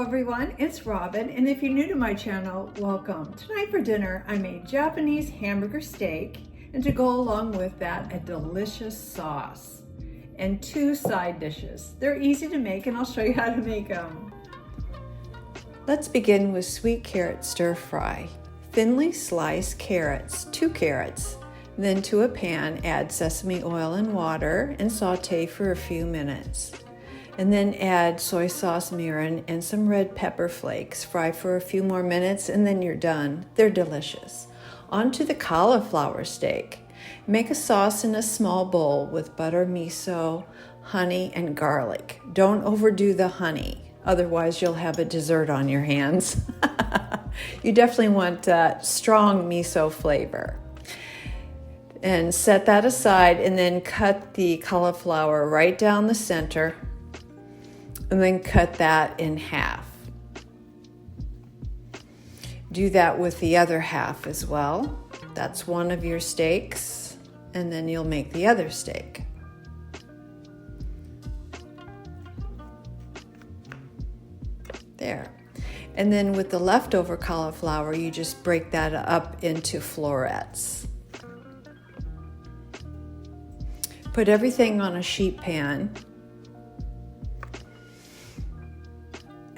everyone, it's Robin, and if you're new to my channel, welcome. Tonight for dinner, I made Japanese hamburger steak, and to go along with that, a delicious sauce and 2 side dishes. They're easy to make, and I'll show you how to make them. Let's begin with sweet carrot stir fry. Thinly slice carrots, 2 carrots. Then to a pan, add sesame oil and water and saute for a few minutes. And then add soy sauce mirin and some red pepper flakes. Fry for a few more minutes and then you're done. They're delicious. On to the cauliflower steak. Make a sauce in a small bowl with butter, miso, honey, and garlic. Don't overdo the honey, otherwise you'll have a dessert on your hands. You definitely want that strong miso flavor. And set that aside and then cut the cauliflower right down the center. And then cut that in half. Do that with the other half as well. That's one of your steaks, and then you'll make the other steak. There. And then with the leftover cauliflower, you just break that up into florets. Put everything on a sheet pan.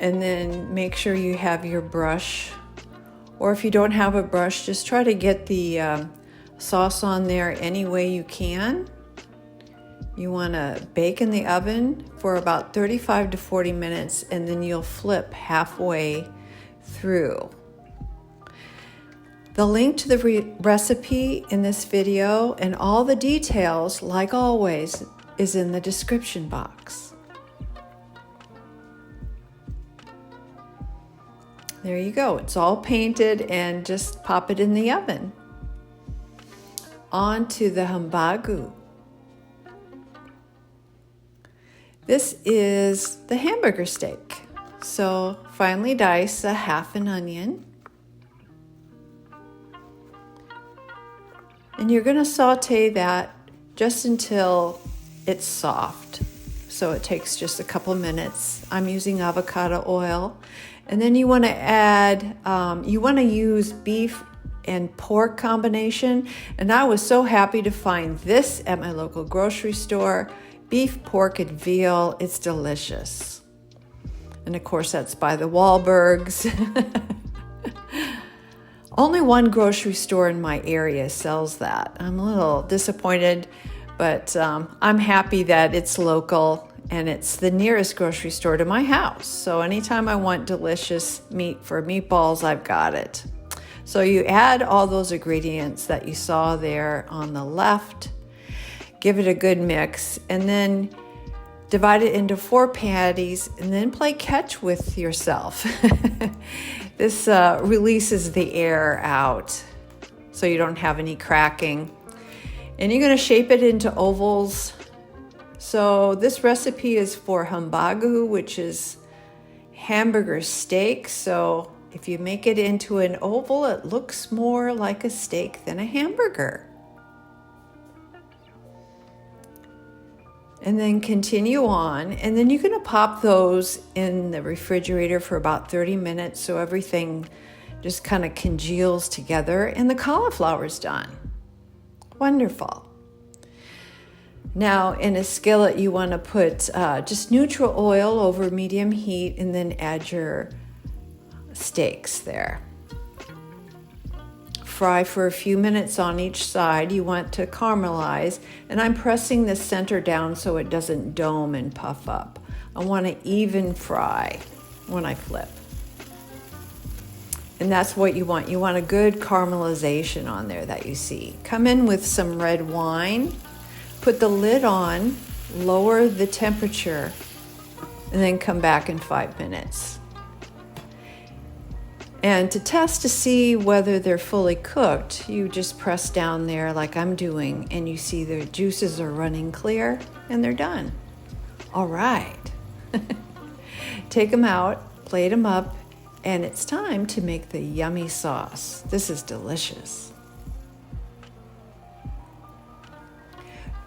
And then make sure you have your brush, or if you don't have a brush, just try to get the sauce on there any way you can. You want to bake in the oven for about 35 to 40 minutes, and then you'll flip halfway through. The link to the recipe in this video and all the details, like always, is in the description box. There you go. It's all painted, and just pop it in the oven. On to the Hambagu. This is the hamburger steak. So finely dice a half an onion. And you're going to saute that just until it's soft. So it takes just a couple minutes. I'm using avocado oil. And then you want to add, you want to use beef and pork combination. And I was so happy to find this at my local grocery store. Beef, pork, and veal. It's delicious. And of course, that's by the Wahlbergs. Only one grocery store in my area sells that. I'm a little disappointed, but I'm happy that it's local. And it's the nearest grocery store to my house. So anytime I want delicious meat for meatballs, I've got it. So you add all those ingredients that you saw there on the left, give it a good mix, and then divide it into 4 patties, and then play catch with yourself. This releases the air out so you don't have any cracking. And you're gonna shape it into ovals. So this recipe is for Hambagu, which is hamburger steak. So if you make it into an oval, it looks more like a steak than a hamburger. And then continue on. And then you're going to pop those in the refrigerator for about 30 minutes so everything just kind of congeals together and the cauliflower's done. Wonderful. Now in a skillet, you want to put just neutral oil over medium heat and then add your steaks there. Fry for a few minutes on each side. You want to caramelize, and I'm pressing the center down so it doesn't dome and puff up. I want to even fry when I flip. And that's what you want. You want a good caramelization on there that you see. Come in with some red wine. Put the lid on, lower the temperature, and then come back in 5 minutes. And to test to see whether they're fully cooked, you just press down there like I'm doing, and you see the juices are running clear, and they're done. All right. Take them out, plate them up, and it's time to make the yummy sauce. This is delicious.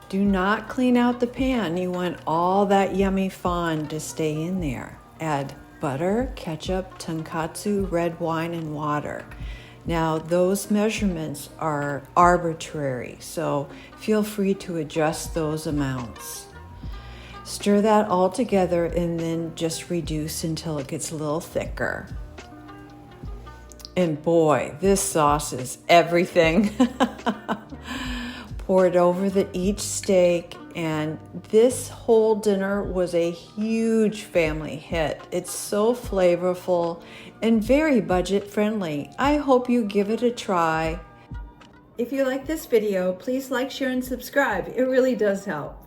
Do not clean out the pan. You want all that yummy fond to stay in there. Add butter, ketchup, tonkatsu, red wine, and water. Now, those measurements are arbitrary, so feel free to adjust those amounts. Stir that all together and then just reduce until it gets a little thicker. And boy, this sauce is everything. Pour it over each steak, and this whole dinner was a huge family hit. It's so flavorful and very budget friendly. I hope you give it a try. If you like this video, please like, share, and subscribe. It really does help.